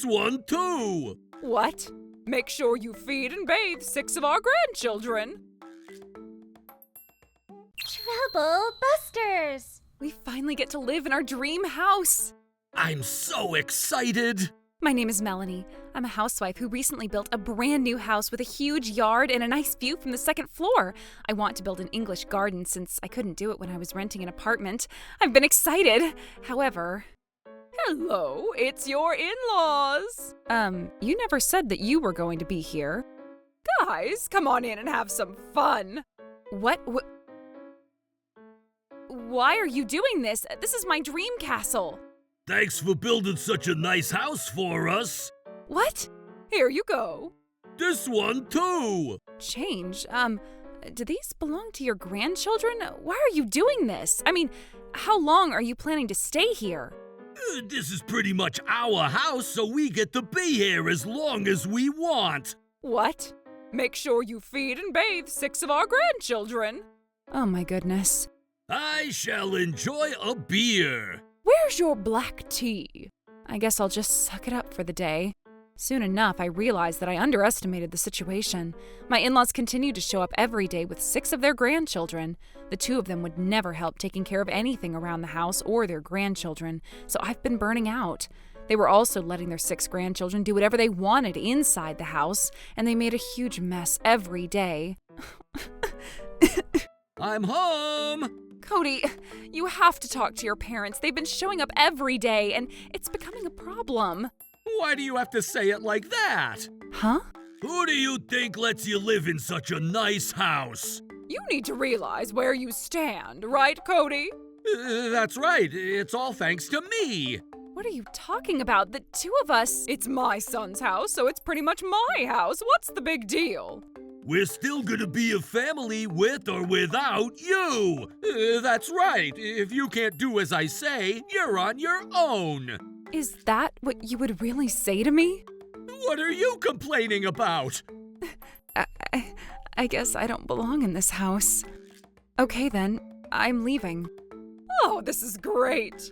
This one too! What? Make sure you feed and bathe 6 of our grandchildren. Trouble Busters! We finally get to live in our dream house. I'm so excited! My name is Melanie. I'm a housewife who recently built a brand new house with a huge yard and a nice view from the 2nd floor. I want to build an English garden since I couldn't do it when I was renting an apartment. I've been excited. However... Hello, it's your in-laws. You never said that you were going to be here. Guys, come on in and have some fun. What? Why are you doing this? This is my dream castle. Thanks for building such a nice house for us. What? Here you go. This one too. Change? Do these belong to your grandchildren? Why are you doing this? I mean, how long are you planning to stay here? This is pretty much our house, so we get to be here as long as we want. What? Make sure you feed and bathe 6 of our grandchildren. Oh my goodness. I shall enjoy a beer. Where's your black tea? I guess I'll just suck it up for the day. Soon enough, I realized that I underestimated the situation. My in-laws continued to show up every day with 6 of their grandchildren. The 2 of them would never help taking care of anything around the house or their grandchildren, so I've been burning out. They were also letting their 6 grandchildren do whatever they wanted inside the house, and they made a huge mess every day. I'm home! Cody, you have to talk to your parents. They've been showing up every day, and it's becoming a problem. Why do you have to say it like that? Huh? Who do you think lets you live in such a nice house? You need to realize where you stand, right, Cody? That's right. It's all thanks to me. What are you talking about? The 2 of us... It's my son's house, so it's pretty much my house. What's the big deal? We're still gonna be a family with or without you. That's right. If you can't do as I say, you're on your own. Is that what you would really say to me? What are you complaining about? I guess I don't belong in this house. Okay then, I'm leaving. Oh, this is great.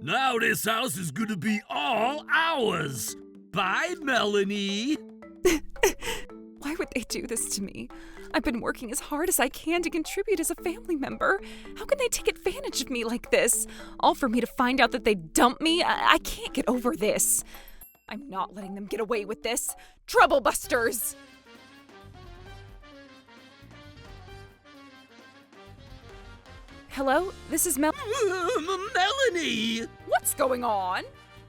Now this house is gonna be all ours. Bye, Melanie. Why would they do this to me? I've been working as hard as I can to contribute as a family member. How can they take advantage of me like this? All for me to find out that they dumped me? I can't get over this. I'm not letting them get away with this. Trouble Busters! Hello, this is Melanie! What's going on?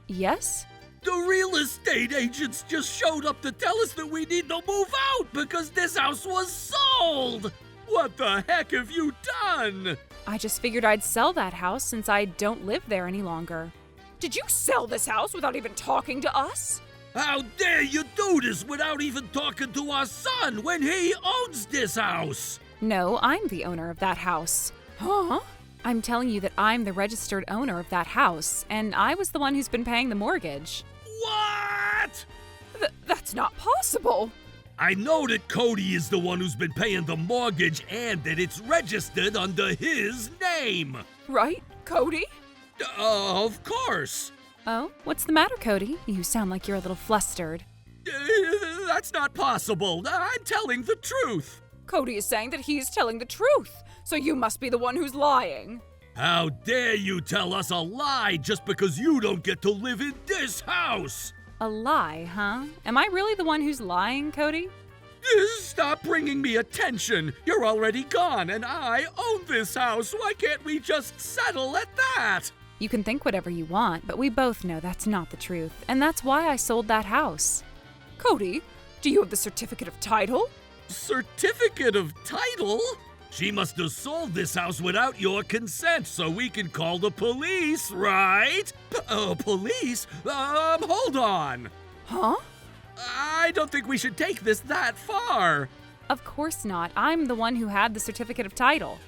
Yes? The real estate agents just showed up to tell us that we need to move out because this house was sold! What the heck have you done? I just figured I'd sell that house since I don't live there any longer. Did you sell this house without even talking to us? How dare you do this without even talking to our son when he owns this house? No, I'm the owner of that house. Huh? I'm telling you that I'm the registered owner of that house, and I was the one who's been paying the mortgage. What? That's not possible. I know that Cody is the one who's been paying the mortgage and that it's registered under his name. Right, Cody? Of course. Oh, what's the matter, Cody? You sound like you're a little flustered. That's not possible. I'm telling the truth. Cody is saying that he's telling the truth, so you must be the one who's lying. How dare you tell us a lie just because you don't get to live in this house? A lie, huh? Am I really the one who's lying, Cody? Stop bringing me attention. You're already gone and I own this house. Why can't we just settle at that? You can think whatever you want, but we both know that's not the truth, and that's why I sold that house. Cody, do you have the certificate of title? Certificate of title? She must have sold this house without your consent, so we can call the police, right? Police? Hold on. Huh? I don't think we should take this that far. Of course not. I'm the one who had the certificate of title.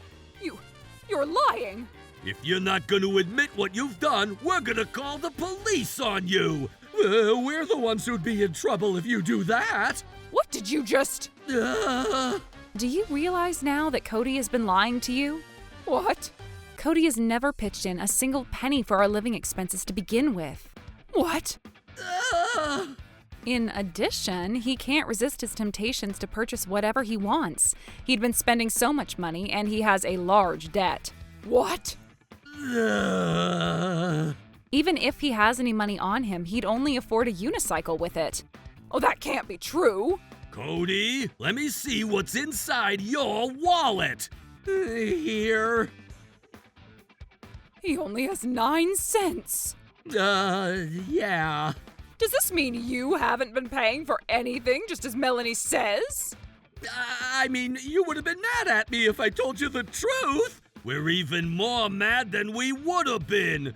You're lying. If you're not going to admit what you've done, we're going to call the police on you. We're the ones who'd be in trouble if you do that. What did you just... Do you realize now that Cody has been lying to you? What? Cody has never pitched in a single penny for our living expenses to begin with. What? In addition, he can't resist his temptations to purchase whatever he wants. He'd been spending so much money, and he has a large debt. What? Even if he has any money on him, he'd only afford a unicycle with it. Oh, that can't be true. Cody, let me see what's inside your wallet. Here. He only has 9 cents. Yeah. Does this mean you haven't been paying for anything, just as Melanie says? I mean, you would have been mad at me if I told you the truth. We're even more mad than we would have been.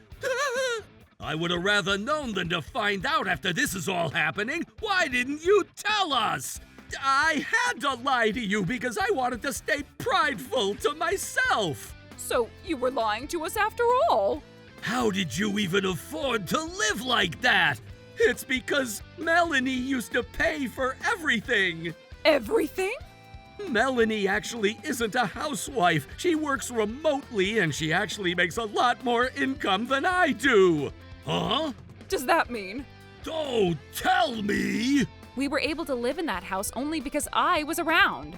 I would have rather known than to find out after this is all happening. Why didn't you tell us? I had to lie to you because I wanted to stay prideful to myself. So you were lying to us after all? How did you even afford to live like that? It's because Melanie used to pay for everything. Everything? Melanie actually isn't a housewife. She works remotely and she actually makes a lot more income than I do. Huh? Does that mean? Don't tell me! We were able to live in that house only because I was around.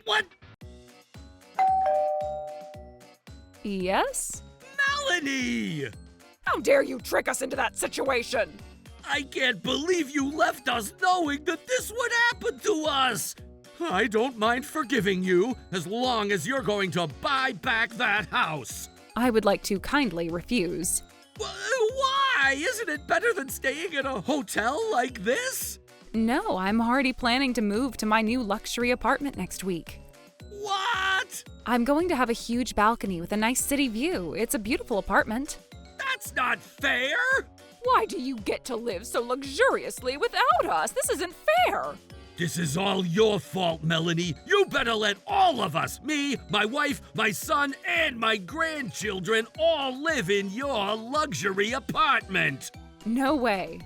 What? Yes? Melanie! How dare you trick us into that situation? I can't believe you left us knowing that this would happen to us! I don't mind forgiving you as long as you're going to buy back that house. I would like to kindly refuse. Why? Isn't it better than staying in a hotel like this? No, I'm already planning to move to my new luxury apartment next week. What? I'm going to have a huge balcony with a nice city view. It's a beautiful apartment. That's not fair! Why do you get to live so luxuriously without us? This isn't fair! This is all your fault, Melanie. You better let all of us, me, my wife, my son, and my grandchildren, all live in your luxury apartment. No way.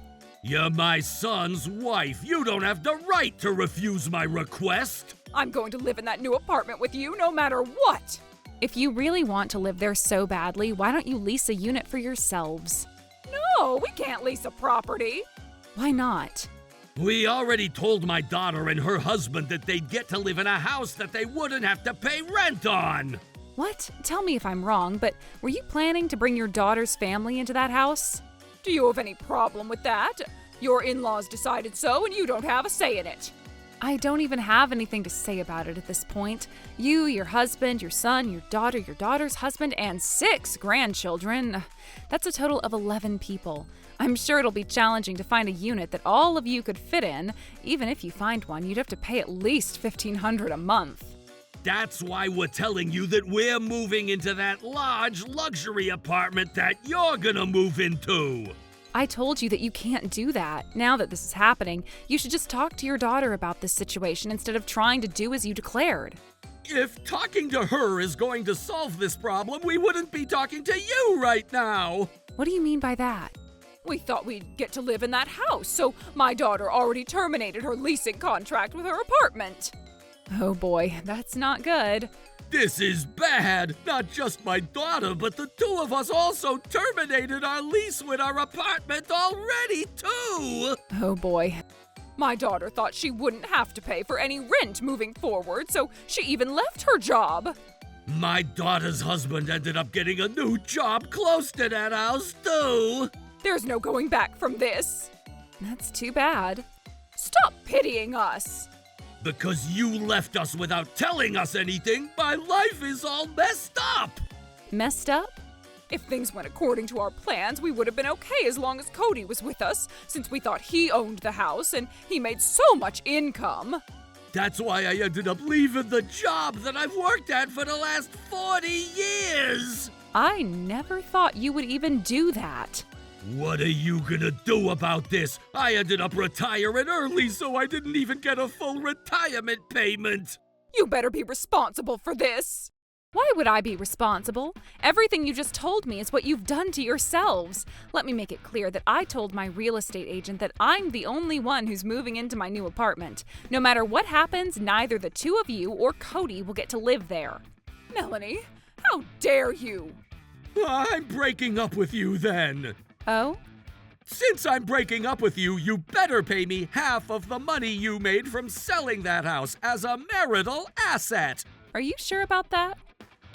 You're my son's wife. You don't have the right to refuse my request. I'm going to live in that new apartment with you no matter what. If you really want to live there so badly, why don't you lease a unit for yourselves? No, we can't lease a property. Why not? We already told my daughter and her husband that they'd get to live in a house that they wouldn't have to pay rent on. What? Tell me if I'm wrong, but were you planning to bring your daughter's family into that house? Do you have any problem with that? Your in-laws decided so, and you don't have a say in it. I don't even have anything to say about it at this point. You, your husband, your son, your daughter's husband, and 6 grandchildren. That's a total of 11 people. I'm sure it'll be challenging to find a unit that all of you could fit in. Even if you find one, you'd have to pay at least $1,500 a month. That's why we're telling you that we're moving into that large luxury apartment that you're gonna move into. I told you that you can't do that. Now that this is happening, you should just talk to your daughter about this situation instead of trying to do as you declared. If talking to her is going to solve this problem, we wouldn't be talking to you right now. What do you mean by that? We thought we'd get to live in that house, so my daughter already terminated her leasing contract with her apartment. Oh boy, that's not good. This is bad. Not just my daughter, but the 2 of us also terminated our lease with our apartment already, too. Oh boy. My daughter thought she wouldn't have to pay for any rent moving forward, so she even left her job. My daughter's husband ended up getting a new job close to that house, too. There's no going back from this. That's too bad. Stop pitying us. Because you left us without telling us anything, my life is all messed up. Messed up? If things went according to our plans, we would have been okay as long as Cody was with us, since we thought he owned the house and he made so much income. That's why I ended up leaving the job that I've worked at for the last 40 years. I never thought you would even do that. What are you gonna do about this? I ended up retiring early, so I didn't even get a full retirement payment. You better be responsible for this. Why would I be responsible? Everything you just told me is what you've done to yourselves. Let me make it clear that I told my real estate agent that I'm the only one who's moving into my new apartment. No matter what happens, neither the 2 of you or Cody will get to live there. Melanie, how dare you? I'm breaking up with you then. Oh? Since I'm breaking up with you, you better pay me half of the money you made from selling that house as a marital asset. Are you sure about that?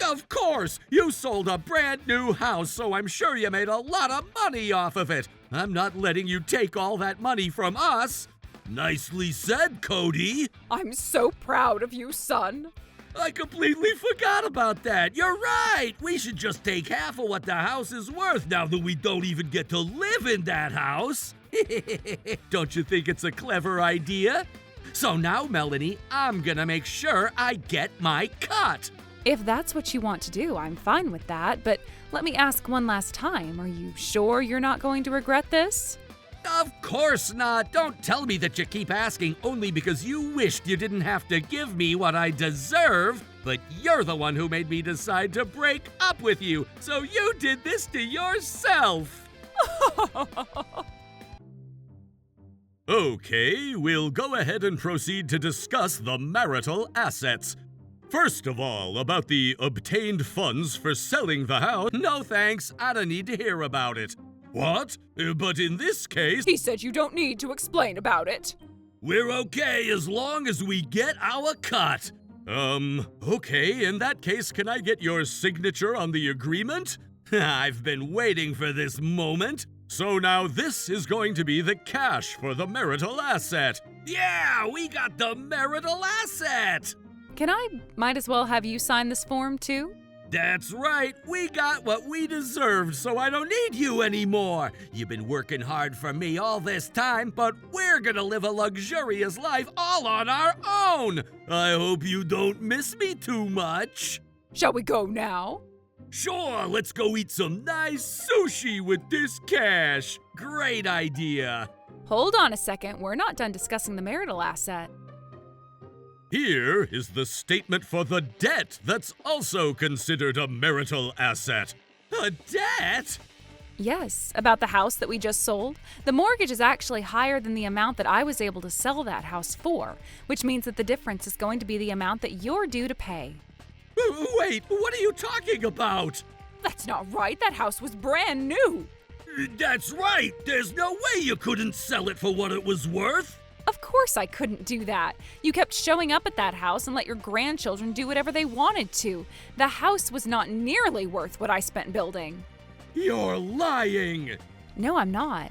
Of course! You sold a brand new house, so I'm sure you made a lot of money off of it. I'm not letting you take all that money from us. Nicely said, Cody. I'm so proud of you, son. I completely forgot about that. You're right. We should just take half of what the house is worth now that we don't even get to live in that house. Don't you think it's a clever idea? So now, Melanie, I'm gonna make sure I get my cut. If that's what you want to do, I'm fine with that, but let me ask one last time. Are you sure you're not going to regret this? Of course not. Don't tell me that you keep asking only because you wished you didn't have to give me what I deserve. But you're the one who made me decide to break up with you, so you did this to yourself. Okay, we'll go ahead and proceed to discuss the marital assets. First of all, about the obtained funds for selling the house. No thanks, I don't need to hear about it. What? But in this case, He said you don't need to explain about it. we're okay as long as we get our cut. Okay, in that case, can I get your signature on the agreement? I've been waiting for this moment. So now this is going to be the cash for the marital asset. Yeah, we got the marital asset! Might as well have you sign this form too? That's right, we got what we deserved, so I don't need you anymore. You've been working hard for me all this time, but we're gonna live a luxurious life all on our own. I hope you don't miss me too much. Shall we go now? Sure, let's go eat some nice sushi with this cash. Great idea. Hold on a second, we're not done discussing the marital asset. Here is the statement for the debt that's also considered a marital asset. A debt? Yes, about the house that we just sold. The mortgage is actually higher than the amount that I was able to sell that house for, which means that the difference is going to be the amount that you're due to pay. Wait, what are you talking about? That's not right, that house was brand new. That's right! There's no way you couldn't sell it for what it was worth! Of course I couldn't do that. You kept showing up at that house and let your grandchildren do whatever they wanted to. The house was not nearly worth what I spent building. You're lying! No, I'm not.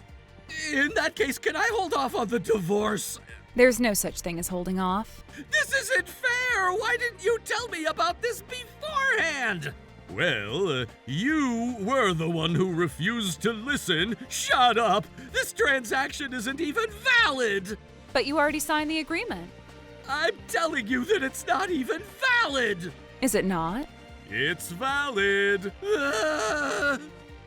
In that case, can I hold off on the divorce? There's no such thing as holding off. This isn't fair! Why didn't you tell me about this beforehand? Well, you were the one who refused to listen. Shut up! This transaction isn't even valid! But you already signed the agreement. I'm telling you that it's not even valid! Is it not? It's valid!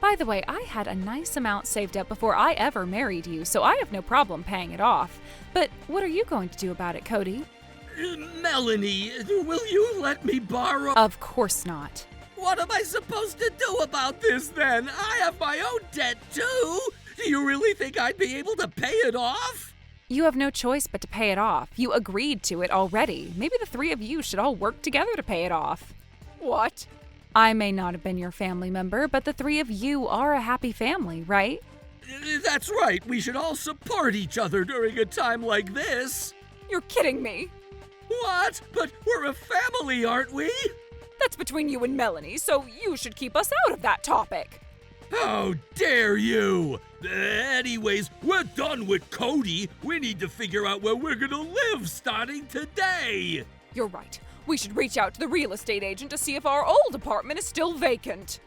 By the way, I had a nice amount saved up before I ever married you, so I have no problem paying it off. But what are you going to do about it, Cody? Melanie, will you let me borrow? Of course not. What am I supposed to do about this then? I have my own debt too! Do you really think I'd be able to pay it off? You have no choice but to pay it off. You agreed to it already. Maybe the three of you should all work together to pay it off. What? I may not have been your family member, but the three of you are a happy family, right? That's right. We should all support each other during a time like this. You're kidding me. What? But we're a family, aren't we? That's between you and Melanie, so you should keep us out of that topic. How dare you! Anyways, we're done with Cody. We need to figure out where we're gonna live starting today. You're right. We should reach out to the real estate agent to see if our old apartment is still vacant.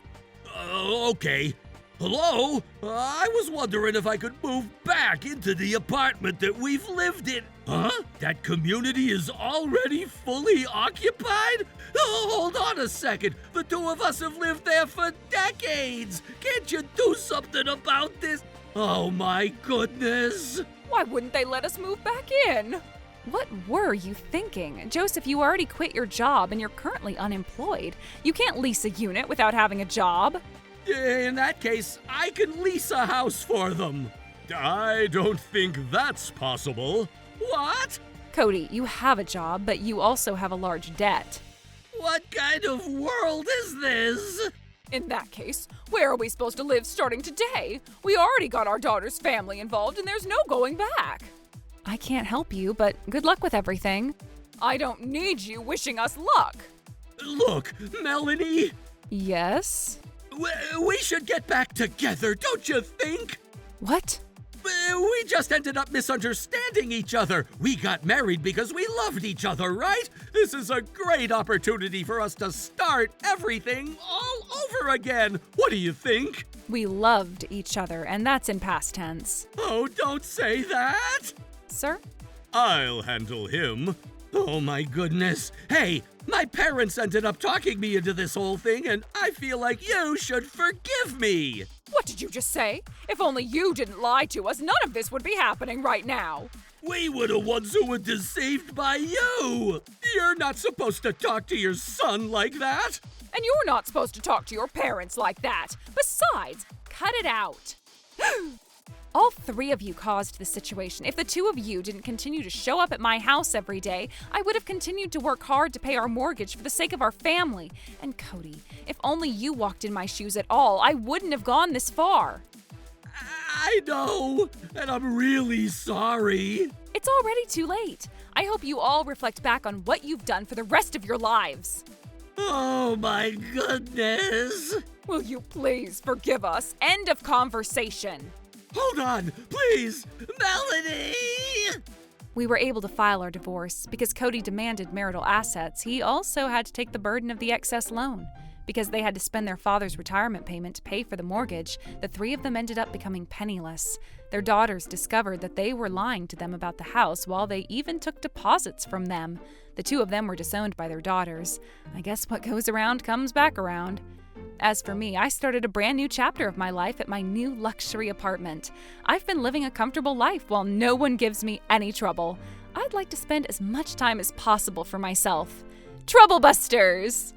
Okay. Hello? I was wondering if I could move back into the apartment that we've lived in. Huh? That community is already fully occupied? Oh, hold on a second. The two of us have lived there for decades. Can't you do something about this? Oh my goodness. Why wouldn't they let us move back in? What were you thinking? Joseph, you already quit your job and you're currently unemployed. You can't lease a unit without having a job. In that case, I can lease a house for them. I don't think that's possible. What? Cody, you have a job, but you also have a large debt. What kind of world is this? In that case, where are we supposed to live starting today? We already got our daughter's family involved and there's no going back. I can't help you, but good luck with everything. I don't need you wishing us luck. Look, Melanie, Yes? we should get back together, don't you think? What? We just ended up misunderstanding each other. We got married because we loved each other, right? This is a great opportunity for us to start everything all over again. What do you think? We loved each other, and that's in past tense. Oh, don't say that. Sir? I'll handle him. Oh my goodness. Hey, my parents ended up talking me into this whole thing, and I feel like you should forgive me. What did you just say? If only you didn't lie to us, none of this would be happening right now. We were the ones who were deceived by you. You're not supposed to talk to your son like that. And you're not supposed to talk to your parents like that. Besides, cut it out. All three of you caused this situation. If the two of you didn't continue to show up at my house every day, I would have continued to work hard to pay our mortgage for the sake of our family. And Cody, if only you walked in my shoes at all, I wouldn't have gone this far. I know, and I'm really sorry. It's already too late. I hope you all reflect back on what you've done for the rest of your lives. Oh my goodness. Will you please forgive us? End of conversation. Hold on, please, Melanie! We were able to file our divorce. Because Cody demanded marital assets, he also had to take the burden of the excess loan. Because they had to spend their father's retirement payment to pay for the mortgage, the three of them ended up becoming penniless. Their daughters discovered that they were lying to them about the house while they even took deposits from them. The two of them were disowned by their daughters. I guess what goes around comes back around. As for me, I started a brand new chapter of my life at my new luxury apartment. I've been living a comfortable life while no one gives me any trouble. I'd like to spend as much time as possible for myself. Trouble Busters!